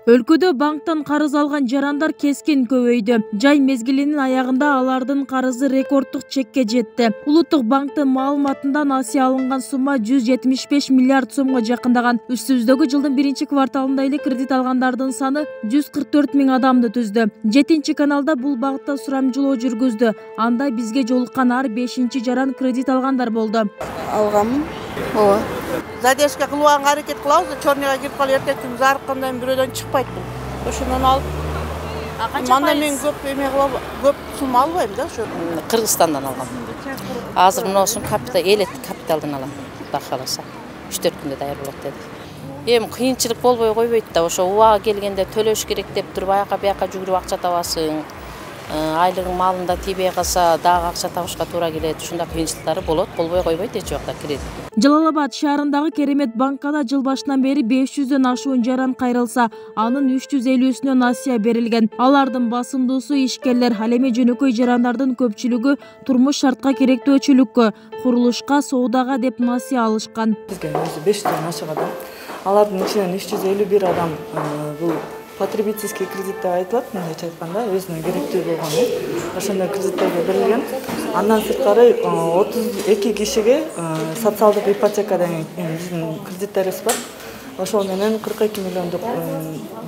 Өлкөдө банктан карыз алган жарандар кескин көбөйдү. Жай мезгилинин аягында алардын карызы рекорддук чекке жетти. Улуттук банктын маалыматында насыя алынган сумма 175 миллиард сомго жакындаган. Үстүбүздөгү жылдын биринчи кварталында эле кредит алгандардын саны 144 миң адамды түздү. 7 каналда бул багытта сурамжылоо жүргүздү. Анда бизге жолуккан ар 5-чи жаран кредит алгандар болду. Алганмын. Ооба. Задержка кылууга аракет кылабыз, чорныйга кирип калып эртең зарыккандан бирөөдөн чыкпайт бул. Ошондон алып. Манда мен көп эме кылам, көп сумма албайм да, ошо. Кыргызстандан алгам. Азыр мынусун капиталдан алам. Кудай кааласа. 3-4 күндө даяр болот деди. Эми кыйынчылык болбой койбойт да, ошо убагы келгенде төлөш керек деп туруп аяка жүгүрүп акча табасың. Айлыгың малында тийбей калса дагы акча табышка туура келет. Ушундай кыйынчылыктары болот, болбой койбойт эч убакта кредит. Жалал-Абад шаарындагы Керемет банкада жыл башынан бери 500дөн ашуун жаран кайрылса, анын 350сүнө насыя берилген. Алардын басымдуусу ишкерлер, ал эми жөнөкөй жарандардын көпчүлүгү турмуш шартка керектөөчүлүккө, курулушка, соодага деп насыя алышкан. Бизге өзү 500дөн ашык адам. Алардын ичинен 351 адам бул потребительский кредит деп айтылат, мындайча айтканда, өзүнө керектүү болгону. Ошондой кредиттерге берилген. Андан сырткары 32 кишиге социалдык ипотека деген биздин кредиттерибиз бар. Ошол менен 42 миллиондук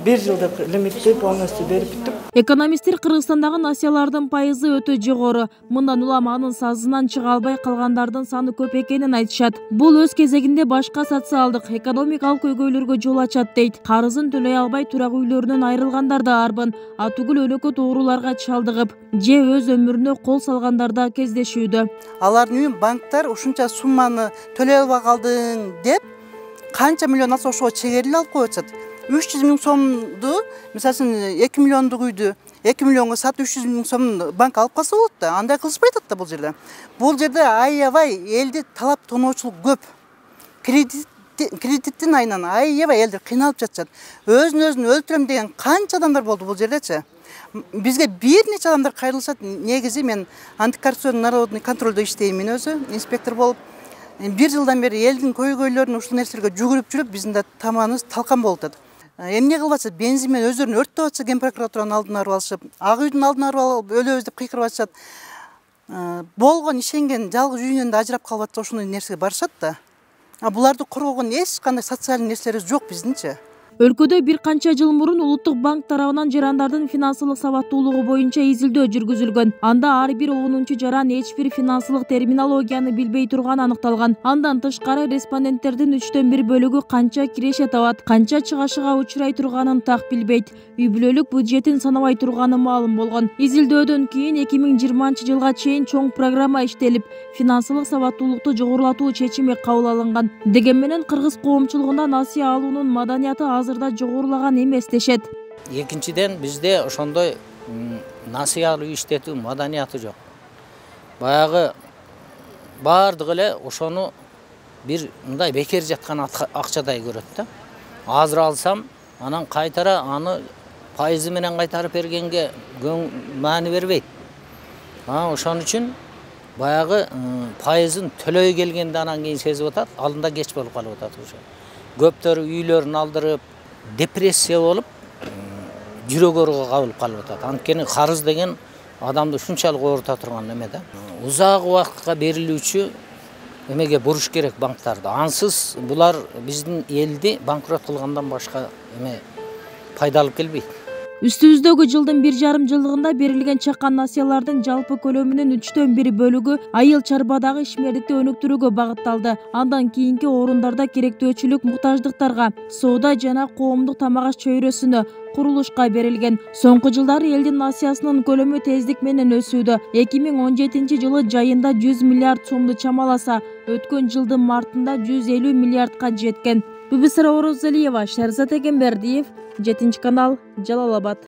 1 жылдык лимитти полностью берип бүттүк. Экономисттер Кыргызстандагы насыялардын пайызы өтө жогору. Мындан улам анын сазынан чыга албай калгандардын саны көп экенин айтышат. Бул өз кезегинде башка социалдык, экономикалык көйгөйлөргө жол ачат дейт. Карызын төлөй албай турак үйлөрүнөн айрылгандар да арбын, атүгүл өнөкөт ооруларга чалдыгып, же өз өмүрүнө кол салгандар да кездешүүдө. Алардын банктар ушунча сумманы төлөй албай калдың деп канча миллион алса ошого чегерилип алып коюп атат. 300 миң сомду, мисалы 2 миллиондук үйдү 2 миллионго сатып 300 миң сом банк алып калса болот да. Андай кылышпай атат да бул жерде. Бул жерде аябай элди талап тоноочулук көп. Кредиттин айынан аябай элдер кыйналып жатышат. Өзүн өлтүрөм деген канча адамдар болду бул жердечи. Бизге бир нече адамдар кайрылышат. Негизи мен антикоррупционный народный контролдо иштейм, мен өзү инспектор болуп. 1 жылдан бери элдин көйгөйлөрүн ушул нерселерге жүгүрүп жүрүп, биздин да тамагыбыз талкан болуп атат. Эмне кылып атышат? Бензин менен өздөрүн өрттөп атышат, ген прокуратуранын алдын алып алышып, ак үйдүн алдын алып өлөбүз деп кыйкырып атышат. Болгон ишенген жалгыз үйүнөн да ажырап калып атса ошондой нерсеге барышат да. Буларды коргогон эч кандай социалдык нерселер жок биздинчи. Өлкөдө бир канча жыл мурун Улуттук банк тарабынан жарандардын финансылык сабаттуулугу боюнча изилдөө жүргүзүлгөн. Анда ар бир 10-чу жаран эч бир финансылык терминологияны билбей турганы аныкталган. Андан тышкары респонденттердин 1/3 бөлүгү канча киреше табат, канча чыгашыга учурай турганын так билбейт. Үй бүлөлүк бюджетин санабай турганы маалым болгон. Изилдөөдөн кийин 2020-жылга чейин чоң программа иштелип, финансылык сабаттуулукту жогорулатуу чечими кабыл алынган. Деген менен кыргыз коомчулугунда насыя алуунун маданияты азырда жогорулаган эмес дешет. Экинчиден бизде ошондой насыя алуу иштетүү маданияты жок. Баягы бардыгы эле ошону бир мындай бекер жаткан акчадай көрөт да. Азыр алсам, анан кайтара аны пайызы менен кайтарып бергенге маани бербейт. Ошон үчүн баягы пайызын төлөй келгенде анан кийин сезип атат, алдында кеч болуп калып атат ошо. Көптөр үйлөрүн алдырып, депрессия болуп, жүрөк ооруга кабылып калып атат. Анткени карыз деген адамды ушунчалык оорута турган эме да. Узак убакытка берилүүчү эмеге буруш керек банктарды. Ансыз булар биздин элди банкрот кылгандан башка эме пайда алып келбейт. Үстүбүздөгү жылдын 1,5 жылдыгында берилген чакан насыялардын жалпы көлөмүнүн 3/4 бөлүгү айыл чарбадагы ишмердикти өнүктүрүүгө багытталды. Андан кийинки орундарда керектөөчүлүк муктаждыктарга, соода жана коомдук тамак аш чөйрөсүнө, курулушка берилген. Соңку жылдары элдин насыясынын көлөмү тездик менен өсүүдө. 2017-жылы жайында 100 миллиард сомду чамаласа, өткөн жылдын мартында 150 миллиардка жеткен. Бибисара Орозалиева, Шерзат Эгембердиев, 7 канал, Жалал-Абад.